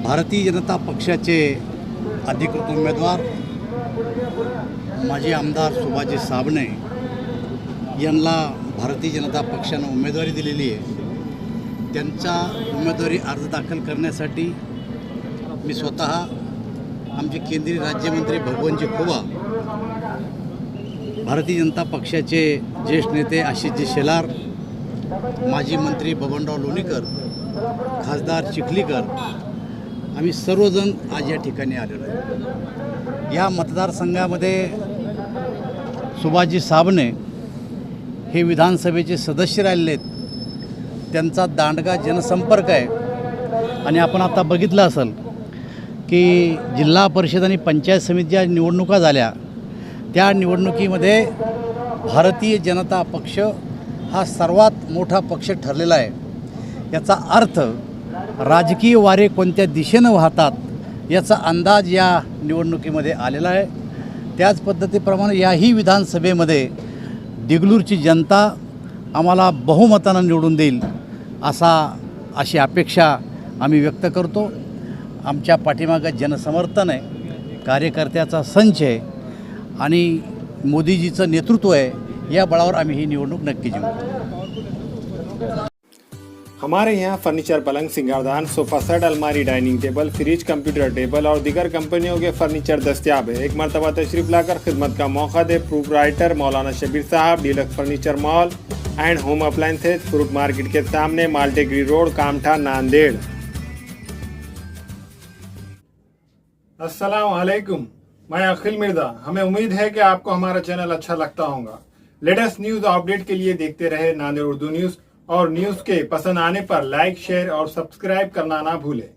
भारतीय जनता पक्षाचे अधिकृत उमेदवार माजी आमदार सुभाजी साबणे यांना भारतीय जनता पक्षानं उमेदवारी दिलेली आहे। त्यांचा उमेदवारी अर्ज दाखल करण्यासाठी मी स्वतः आमचे केंद्रीय राज्यमंत्री भगवंतजी खोबा, भारतीय जनता पक्षाचे ज्येष्ठ नेते आशिषजी शेलार, माजी मंत्री बबनराव लोणीकर, खासदार चिखलीकर, आम्ही सर्वजण आज या ठिकाणी आलेलो आहे। या मतदारसंघामध्ये सुभाजी साबणे हे विधानसभेचे सदस्य राहिलेले आहेत। त्यांचा दांडगा जनसंपर्क आहे आणि आपण आता बघितलं असेल की जिल्हा परिषद आणि पंचायत समितीच्या निवडणुका झाल्या, त्या निवडणुकीमध्ये भारतीय जनता पक्ष हा सर्वात मोठा पक्ष ठरलेला आहे। याचा अर्थ राजकीय वारे कोणत्या दिशेनं वाहतात याचा अंदाज या निवडणुकीमध्ये आलेला आहे। त्याच पद्धतीप्रमाणे याही विधानसभेमध्ये देगलूरची जनता आम्हाला बहुमतानं निवडून देईल अशी अपेक्षा आम्ही व्यक्त करतो। आमच्या पाठीमागं जनसमर्थन आहे, कार्यकर्त्याचा संच आहे आणि मोदीजीचं नेतृत्व आहे। या बळावर आम्ही ही निवडणूक नक्की जिंकू। हमारे यहाँ फर्नीचर, पलंग, सिंगारदान, सोफा सेट, अलमारी, dining table, fridge, computer table और दीगर कंपनियों के फर्नीचर दस्तियाब है। एक मरतबा तशरीफ लाकर खिदमत का मौका दे। Proprietor Maulana Shabbir Sahab, deluxe furniture mall and home appliances, fruit market के सामने, माल्टेगरी रोड, कामठा, नांदेड़। अस्सलाम वालेकुम, मैं अखिल मिर्जा। हमें उम्मीद है कि आपको हमारा चैनल अच्छा लगता होगा। लेटेस्ट न्यूज अपडेट के लिए देखते रहे नांदेड़ उर्दू न्यूज, और न्यूज के पसंद आने पर लाइक, शेयर और सब्सक्राइब करना ना भूलें।